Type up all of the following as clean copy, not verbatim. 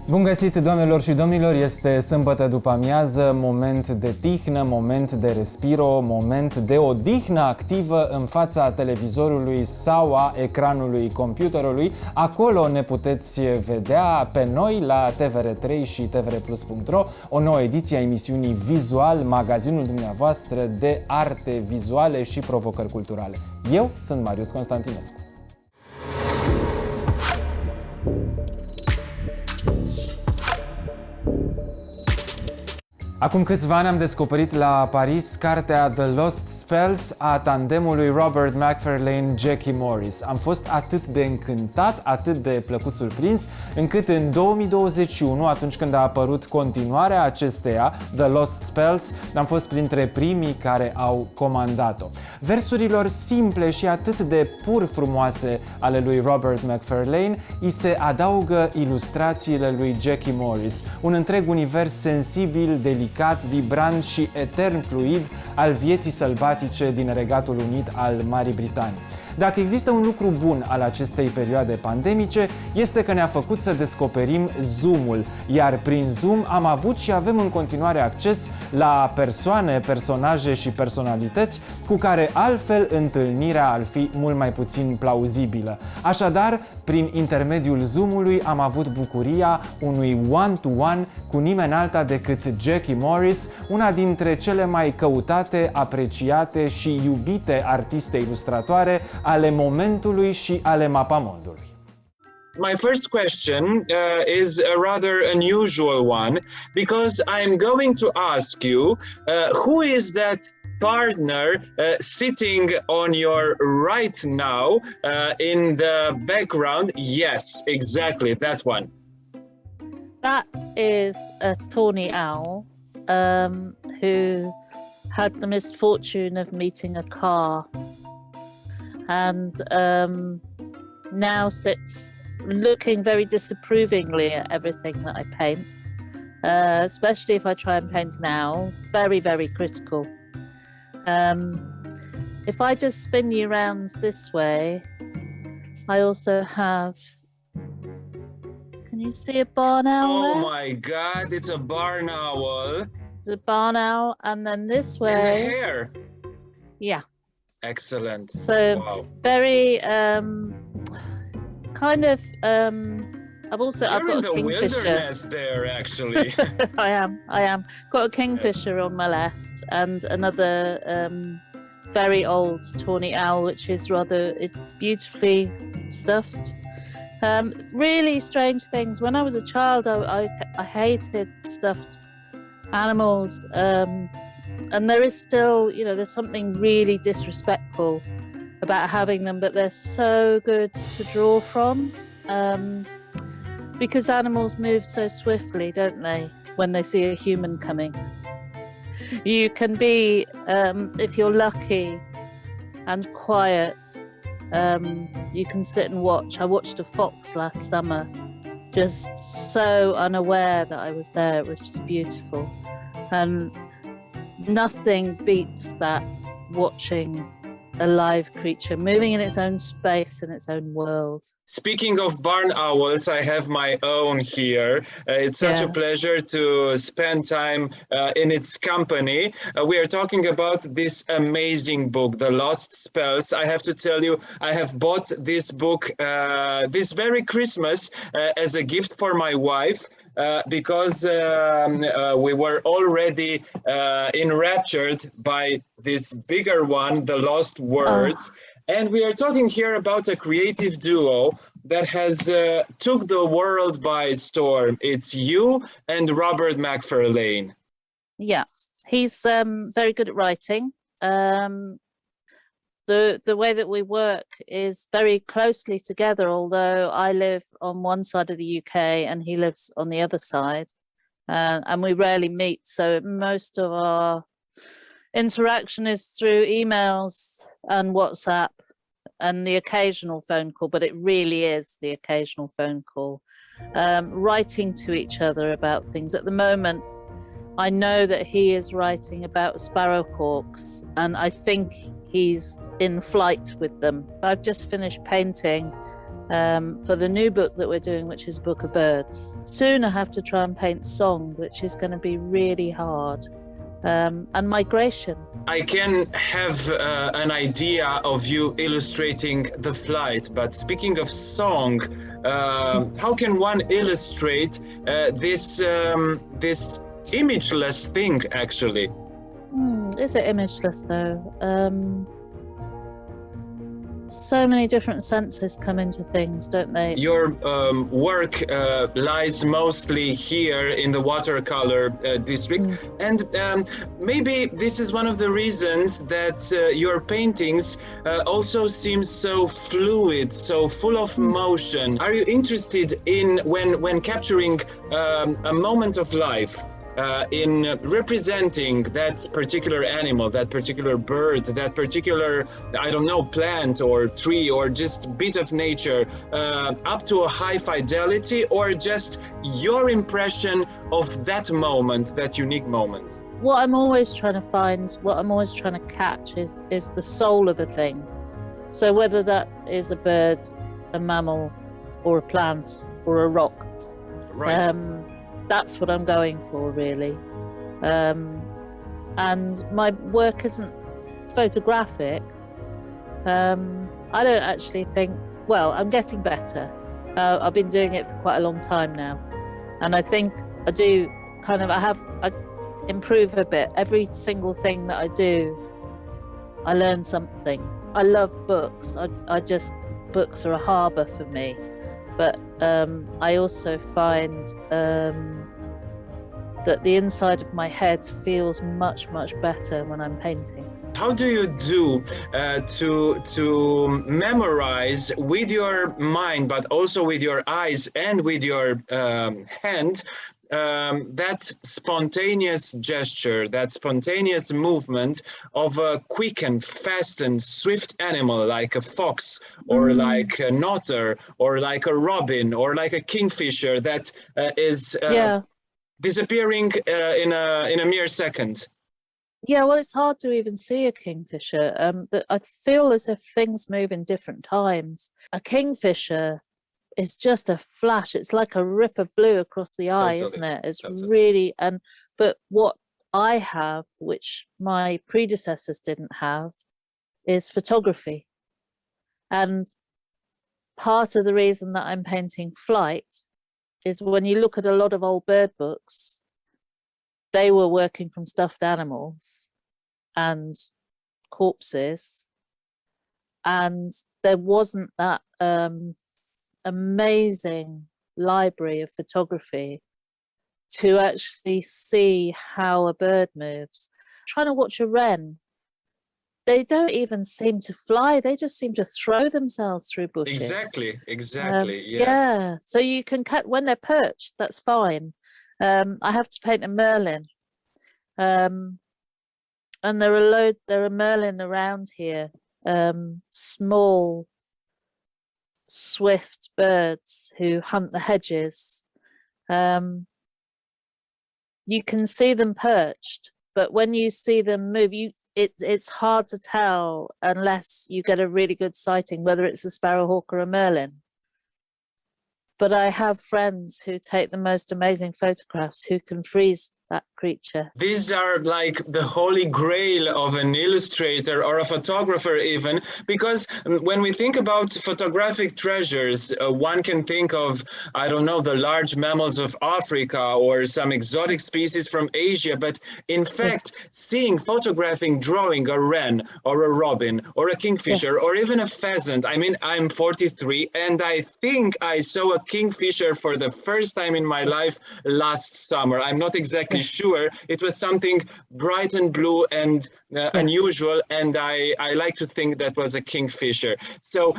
Bun găsit, doamnelor și domnilor, este sâmbătă după amiază, moment de tihnă, moment de respiro, moment de odihnă activă în fața televizorului sau a ecranului computerului. Acolo ne puteți vedea pe noi la TVR3 și TVRplus.ro, o nouă ediție a emisiunii Vizual, magazinul dumneavoastră de arte vizuale și provocări culturale. Eu sunt Marius Constantinescu. Acum câțiva ani am descoperit la Paris cartea The Lost Spells a tandemului Robert Macfarlane-Jackie Morris. Am fost atât de încântat, atât de plăcut surprins, încât în 2021, atunci când a apărut continuarea acesteia, The Lost Spells, am fost printre primii care au comandat-o. Versurilor simple și atât de pur frumoase ale lui Robert Macfarlane îi se adaugă ilustrațiile lui Jackie Morris, un întreg univers sensibil, delicat, vibrant și etern fluid al vieții sălbatice din Regatul Unit al Marii Britanii. Dacă există un lucru bun al acestei perioade pandemice, este că ne-a făcut să descoperim Zoom-ul, iar prin Zoom am avut și avem în continuare acces la persoane, personaje și personalități cu care altfel întâlnirea ar fi mult mai puțin plauzibilă. Așadar, prin intermediul Zoom-ului am avut bucuria unui one-to-one cu nimeni alta decât Jackie Morris, una dintre cele mai căutate, apreciate și iubite artiste ilustratoare ale momentului și ale mapamondului. My first question is a rather unusual one because I'm going to ask you who is that partner sitting on your right now in the background? Yes, exactly, that one. That is a tawny owl who had the misfortune of meeting a car and now sits looking very disapprovingly at everything that I paint, especially if I try and paint an owl. Very, very critical. If I just spin you around this way, I also have... Can you see a barn owl there? Oh my God, it's a barn owl. There's a barn owl, and then this way... And the hair. Yeah. Excellent. So wow. Very kind of I've You're got in a the kingfisher. wilderness there, actually. I am. Got a kingfisher on my left and another very old tawny owl, which is beautifully stuffed. Really strange things. When I was a child, I hated stuffed animals. And there is still, there's something really disrespectful about having them, but they're so good to draw from because animals move so swiftly, don't they, when they see a human coming. You can be, if you're lucky and quiet, you can sit and watch. I watched a fox last summer, just so unaware that I was there. It was just beautiful. And nothing beats that, watching a live creature moving in its own space, in its own world. Speaking of barn owls, I have my own here. It's such a pleasure to spend time in its company. We are talking about this amazing book, The Lost Spells. I have to tell you, I have bought this book this very Christmas as a gift for my wife. Because we were already enraptured by this bigger one, The Lost Words. And we are talking here about a creative duo that has took the world by storm. It's you and Robert Macfarlane. Yeah, he's very good at writing. The way that we work is very closely together, although I live on one side of the UK and he lives on the other side, and we rarely meet. So most of our interaction is through emails and WhatsApp and the occasional phone call, but it really is the occasional phone call, writing to each other about things. At the moment, I know that he is writing about sparrowhawks, and I think he's in flight with them. I've just finished painting for the new book that we're doing, which is Book of Birds. Soon I have to try and paint song, which is going to be really hard, and migration. I can have an idea of you illustrating the flight, but speaking of song, how can one illustrate this imageless thing, actually? Is it imageless though? So many different senses come into things, don't they? Your work lies mostly here in the watercolor district, and maybe this is one of the reasons that your paintings also seem so fluid, so full of motion. Are you interested in, when capturing a moment of life, in representing that particular animal, that particular bird, that particular, I don't know, plant or tree or just bit of nature, up to a high fidelity, or just your impression of that moment, that unique moment? What I'm always trying to find, what I'm always trying to catch is the soul of a thing. So whether that is a bird, a mammal, or a plant, or a rock. Right. That's what I'm going for, really. And my work isn't photographic. I don't actually think, well, I'm getting better. I've been doing it for quite a long time now. And I think I do I improve a bit. Every single thing that I do, I learn something. I love books. Books are a harbour for me. But I also find that the inside of my head feels much, much better when I'm painting. How do you do to memorize with your mind, but also with your eyes and with your hand, that spontaneous gesture, that spontaneous movement of a quick and fast and swift animal like a fox, or like an otter, or like a robin, or like a kingfisher that is disappearing in a mere second? Yeah, well, it's hard to even see a kingfisher. I feel as if things move in different times. A kingfisher is just a flash. It's like a rip of blue across the eye, isn't it? It's really, but what I have, which my predecessors didn't have, is photography. And part of the reason that I'm painting flight is when you look at a lot of old bird books, they were working from stuffed animals and corpses, and there wasn't that amazing library of photography to actually see how a bird moves. Trying to watch a wren, they don't even seem to fly, they just seem to throw themselves through bushes. Exactly, yes. Yeah, so you can cut when they're perched, that's fine. I have to paint a merlin, and there are merlin around here, small, swift birds who hunt the hedges. You can see them perched, but when you see them move, it's hard to tell unless you get a really good sighting whether it's a sparrowhawk or a merlin. But I have friends who take the most amazing photographs who can freeze that creature. These are like the holy grail of an illustrator or a photographer even, because when we think about photographic treasures, one can think of, I don't know, the large mammals of Africa or some exotic species from Asia, but in fact, photographing, drawing a wren or a robin or a kingfisher or even a pheasant. I mean, I'm 43 and I think I saw a kingfisher for the first time in my life last summer. I'm not exactly sure. It was something bright and blue and unusual, and I like to think that was a kingfisher. So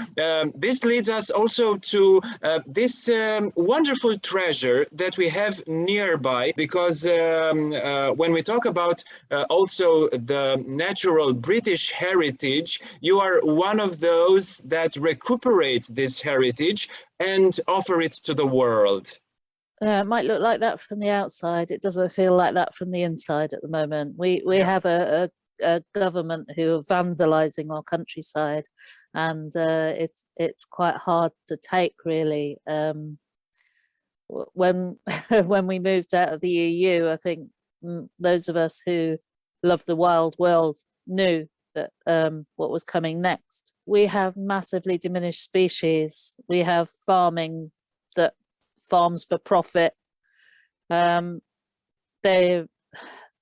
this leads us also to this wonderful treasure that we have nearby, because when we talk about also the natural British heritage, you are one of those that recuperate this heritage and offer it to the world. It might look like that from the outside. It doesn't feel like that from the inside at the moment. We have a government who are vandalizing our countryside, and it's quite hard to take, really. When when we moved out of the EU, I think those of us who love the wild world knew that what was coming next. We have massively diminished species. We have farming that farms for profit. They're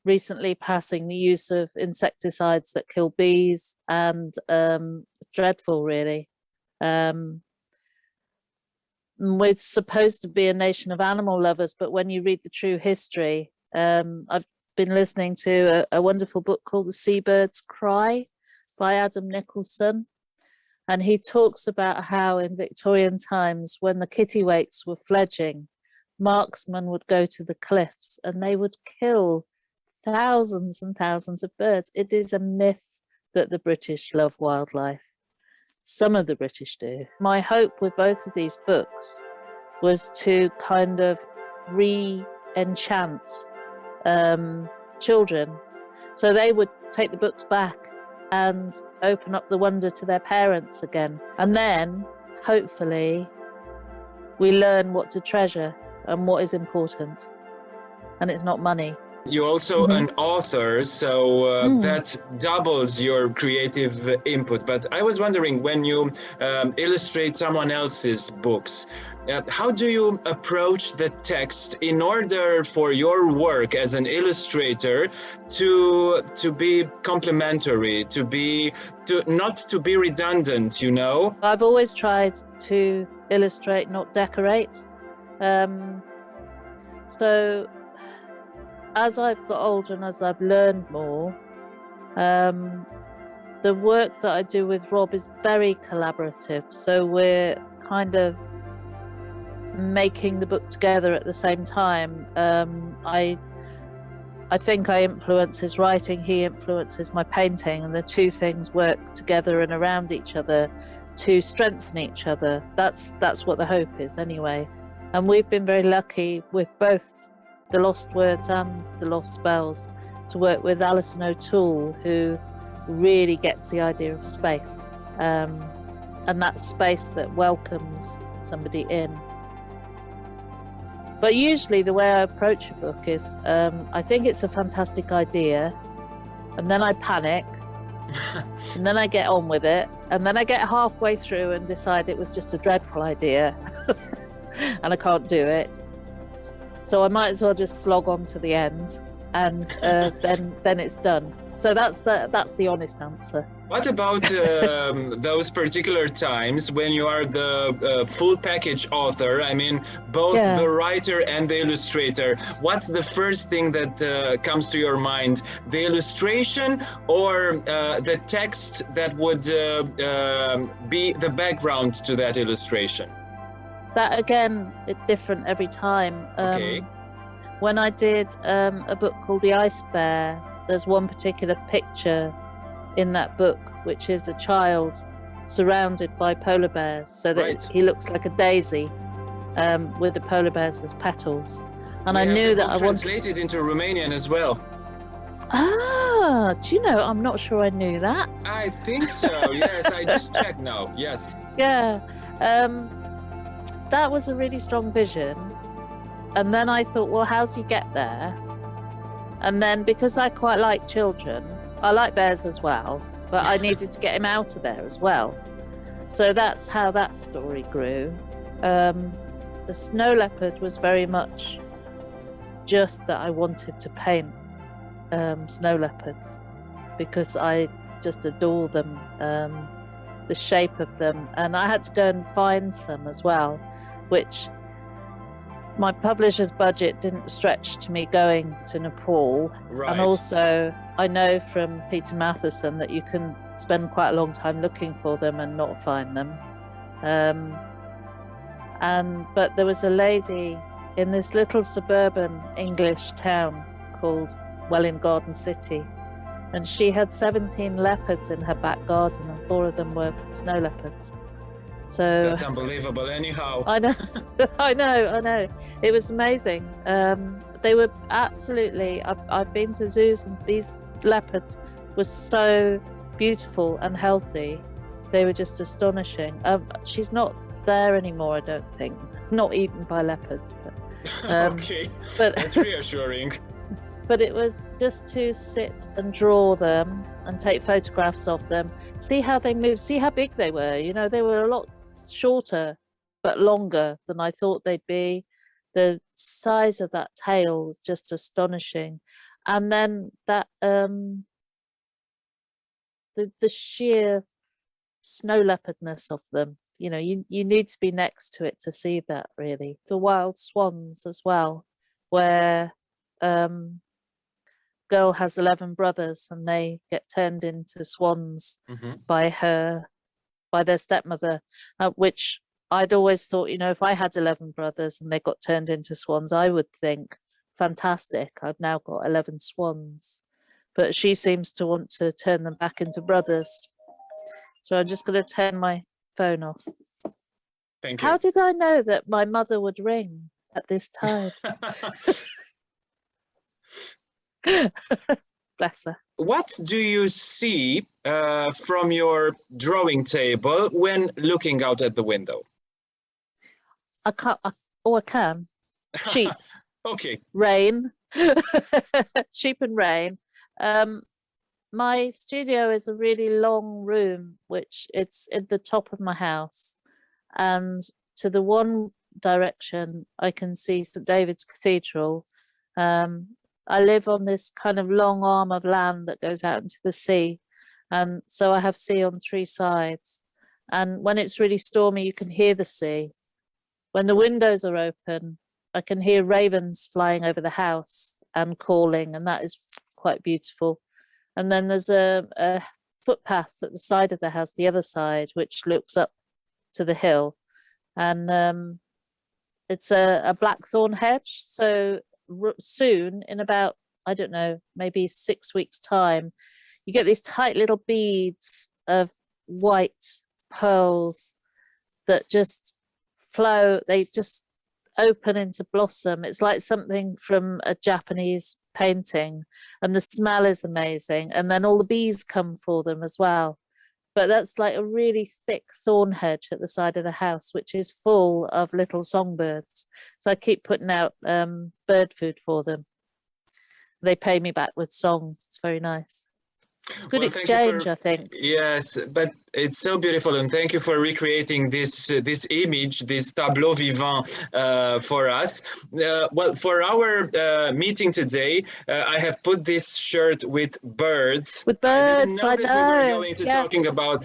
recently passing the use of insecticides that kill bees, and dreadful, really. We're supposed to be a nation of animal lovers, but when you read the true history, I've been listening to a wonderful book called The Seabird's Cry by Adam Nicholson, and he talks about how in Victorian times, when the kittiwakes were fledging, marksmen would go to the cliffs and they would kill thousands and thousands of birds. It is a myth that the British love wildlife. Some of the British do. My hope with both of these books was to kind of re-enchant children, so they would take the books back and open up the wonder to their parents again. And then, hopefully, we learn what to treasure and what is important. And it's not money. You're also an author, so that doubles your creative input. But I was wondering, when you illustrate someone else's books, how do you approach the text in order for your work as an illustrator to be complementary, not to be redundant, you know? I've always tried to illustrate, not decorate. So as I've got older and as I've learned more, the work that I do with Rob is very collaborative. So we're kind of making the book together at the same time. I think I influence his writing, he influences my painting, and the two things work together and around each other to strengthen each other. That's what the hope is, anyway. And we've been very lucky with both The Lost Words and The Lost Spells to work with Alison O'Toole, who really gets the idea of space, and that space that welcomes somebody in. But usually the way I approach a book is I think it's a fantastic idea, and then I panic, and then I get on with it, and then I get halfway through and decide it was just a dreadful idea and I can't do it. So I might as well just slog on to the end, and then it's done. So that's the honest answer. What about those particular times when you are the full package author? I mean, both the writer and the illustrator. What's the first thing that comes to your mind? The illustration or the text that would be the background to that illustration? That again, it's different every time. Okay. When I did a book called The Ice Bear, there's one particular picture in that book, which is a child surrounded by polar bears, so that he looks like a daisy with the polar bears as petals. And I knew that I wanted... translated into Romanian as well. Ah, do you know, I'm not sure I knew that. I think so, yes, I just checked now, yes. Yeah, that was a really strong vision. And then I thought, well, how's he get there? And then because I quite like children, I like bears as well, but I needed to get him out of there as well. So that's how that story grew. The snow leopard was very much just that I wanted to paint snow leopards because I just adore them, the shape of them. And I had to go and find some as well, which my publisher's budget didn't stretch to me going to Nepal. Right. And also I know from Peter Matheson that you can spend quite a long time looking for them and not find them. But there was a lady in this little suburban English town called Welwyn Garden City, and she had 17 leopards in her back garden, and 4 of them were snow leopards. So that's unbelievable anyhow. I know. It was amazing. They were absolutely, I've been to zoos and these leopards were so beautiful and healthy. they were just astonishing. She's not there anymore, I don't think. Not eaten by leopards, but Okay, but that's reassuring. but it was just to sit and draw them and take photographs of them, see how they moved, see how big they were. You know, they were a lot shorter but longer than I thought they'd be. The size of that tail was just astonishing. And then that the sheer snow leopardness of them, you know, you need to be next to it to see that, really. The wild swans as well, where girl has 11 brothers and they get turned into swans by their stepmother, which I'd always thought, you know, if I had 11 brothers and they got turned into swans, I would think, fantastic, I've now got 11 swans. But she seems to want to turn them back into brothers. So I'm just going to turn my phone off. Thank you. How did I know that my mother would ring at this time? Bless her. What do you see from your drawing table when looking out at the window? I can. Sheep. Okay. Rain. Sheep and rain. My studio is a really long room, which it's at the top of my house, and to the one direction I can see St. David's Cathedral. I live on this kind of long arm of land that goes out into the sea, and so I have sea on 3 sides, and when it's really stormy you can hear the sea. When the windows are open I can hear ravens flying over the house and calling, and that is quite beautiful. And then there's a footpath at the side of the house, the other side, which looks up to the hill, and it's a blackthorn hedge. So soon, in about, I don't know, maybe 6 weeks time, you get these tight little beads of white pearls that just flow. They just open into blossom. It's like something from a Japanese painting, and the smell is amazing, and then all the bees come for them as well. But that's like a really thick thorn hedge at the side of the house, which is full of little songbirds. So I keep putting out bird food for them. They pay me back with song. It's very nice. It's good exchange, I think. Yes, but it's so beautiful, and thank you for recreating this image, this tableau vivant for us. Well, for our meeting today, I have put this shirt with birds. With birds, I didn't know that we were going to yeah. talking about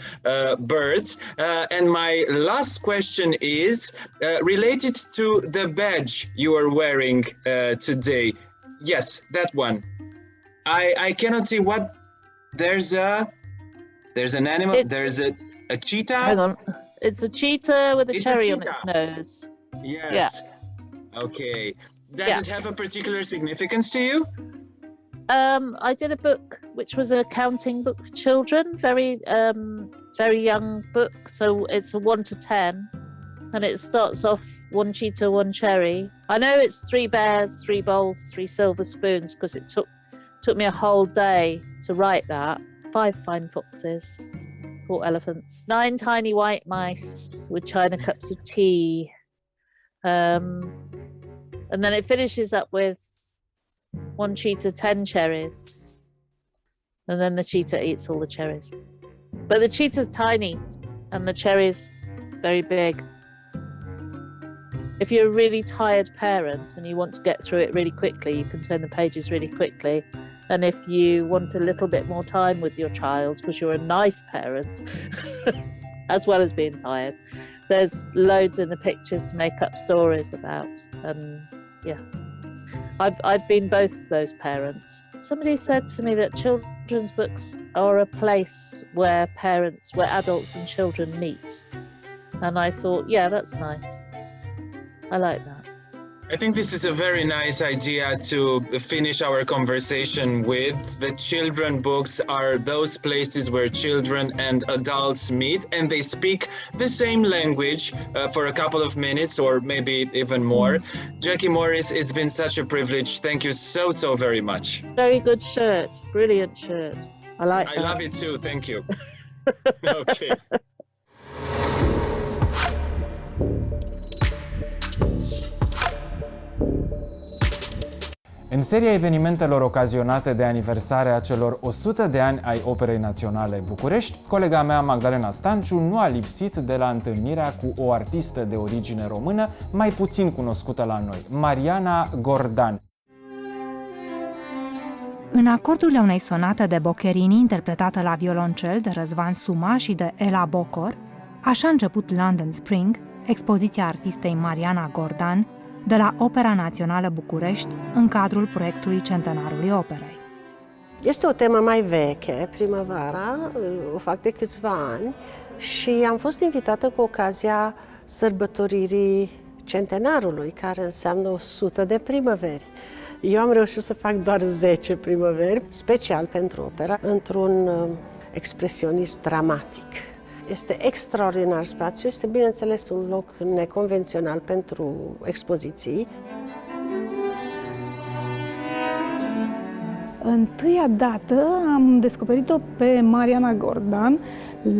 birds. And my last question is related to the badge you are wearing today. Yes, that one. I cannot see what. There's an animal. There's a cheetah. Hang on. It's a cheetah with a cherry on its nose. Yes. Yeah. Okay. Does it have a particular significance to you? I did a book which was a counting book for children, very young book. So it's a 1 to 10, and it starts off 1 cheetah, 1 cherry. I know it's 3 bears, 3 bowls, 3 silver spoons, because it took me a whole day to write that. 5 fine foxes, 4 elephants, 9 tiny white mice with china cups of tea. And then it finishes up with 1 cheetah, 10 cherries. And then the cheetah eats all the cherries. But the cheetah's tiny and the cherries very big. If you're a really tired parent and you want to get through it really quickly, you can turn the pages really quickly. And if you want a little bit more time with your child, because you're a nice parent, as well as being tired, there's loads in the pictures to make up stories about. And yeah, I've been both of those parents. Somebody said to me that children's books are a place where adults and children meet. And I thought, yeah, that's nice. I like that. I think this is a very nice idea to finish our conversation with. The children books are those places where children and adults meet, and they speak the same language for a couple of minutes or maybe even more. Jackie Morris, it's been such a privilege. Thank you so very much. Very good shirt. Brilliant shirt. I like that. I love it too. Thank you. Okay. În seria evenimentelor ocazionate de aniversarea celor 100 de ani ai Operei Naționale București, colega mea Magdalena Stanciu nu a lipsit de la întâlnirea cu o artistă de origine română mai puțin cunoscută la noi, Mariana Gordan. În acordurile unei sonate de Boccherini, interpretată la violoncel de Răzvan Suma și de Ela Bocor, așa a început London Spring, expoziția artistei Mariana Gordan, de la Opera Națională București, în cadrul proiectului Centenarului Operei. Este o temă mai veche, primăvara, o fac de câțiva ani și am fost invitată cu ocazia sărbătoririi centenarului, care înseamnă 100 de primăveri. Eu am reușit să fac doar 10 primăveri, special pentru opera, într-un expresionism dramatic. Este extraordinar spațiu, este bineînțeles un loc neconvențional pentru expoziții. Întâia dată am descoperit-o pe Mariana Gordan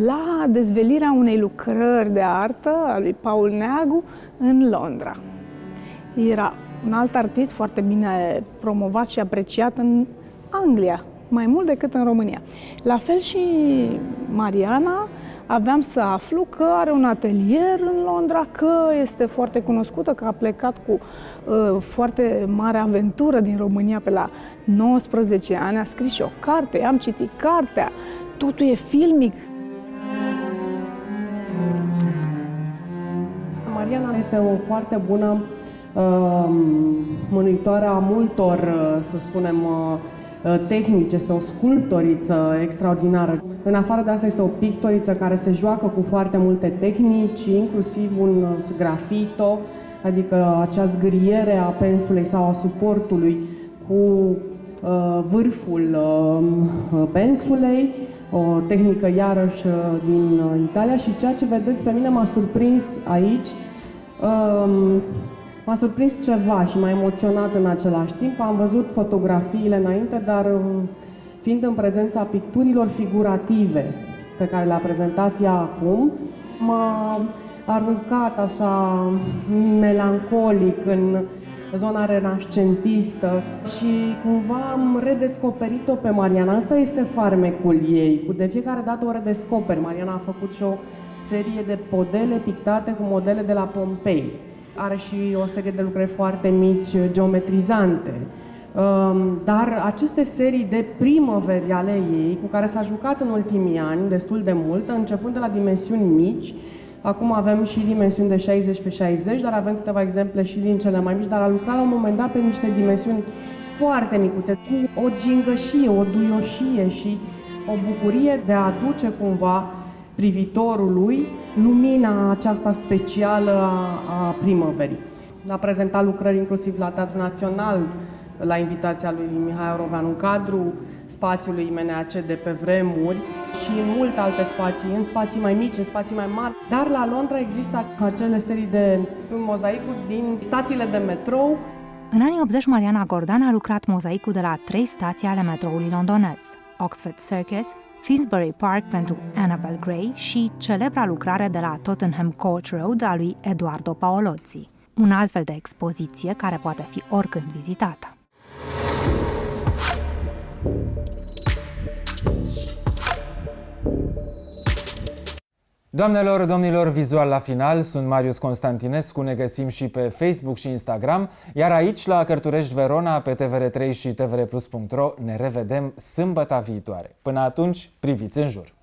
la dezvelirea unei lucrări de artă a lui Paul Neagu în Londra. Era un alt artist foarte bine promovat și apreciat în Anglia, mai mult decât în România. La fel și Mariana, aveam să aflu că are un atelier în Londra, că este foarte cunoscută, că a plecat cu foarte mare aventură din România pe la 19 ani, a scris și o carte, am citit cartea, totul e filmic. Mariana este o foarte bună mânuitoare a multor, să spunem, tehnici, este o sculptoriță extraordinară. În afară de asta este o pictoriță care se joacă cu foarte multe tehnici, inclusiv un sgrafito, adică acea zgâriere a pensulei sau a suportului cu vârful pensulei, o tehnică iarăși din Italia și ceea ce vedeți pe mine m-a surprins aici. M-a surprins ceva și m-a emoționat în același timp. Am văzut fotografiile înainte, dar fiind în prezența picturilor figurative pe care le-a prezentat ea acum, m-a aruncat așa melancolic în zona renascentistă și cumva am redescoperit-o pe Mariana. Asta este farmecul ei. De fiecare dată o redescoperi. Mariana a făcut și o serie de podele pictate cu modele de la Pompei. Are și o serie de lucrări foarte mici, geometrizante. Dar aceste serii de primăveri ale ei, cu care s-a jucat în ultimii ani destul de mult, începând de la dimensiuni mici, acum avem și dimensiuni de 60 pe 60, dar avem câteva exemple și din cele mai mici, dar a lucrat la un moment dat pe niște dimensiuni foarte micuțe, cu o gingășie, o duioșie și o bucurie de a aduce cumva privitorului lumina aceasta specială a primăverii. A prezentat lucrări inclusiv la Teatrul Național, la invitația lui Mihai Oroveanu, în cadrul spațiului MNAC de pe vremuri și în multe alte spații, în spații mai mici, în spații mai mari. Dar la Londra există acele serii de mozaicuri din stațiile de metrou. În anii 80, Mariana Gordan a lucrat mozaicul de la 3 stații ale metroului londonez: Oxford Circus, Finsbury Park pentru Annabel Gray și celebra lucrare de la Tottenham Court Road a lui Eduardo Paolozzi, un alt fel de expoziție care poate fi oricând vizitată. Doamnelor, domnilor, Vizual la final, sunt Marius Constantinescu, ne găsim și pe Facebook și Instagram, iar aici, la Cărturești Verona, pe TVR3 și tvreplus.ro, ne revedem sâmbăta viitoare. Până atunci, priviți în jur!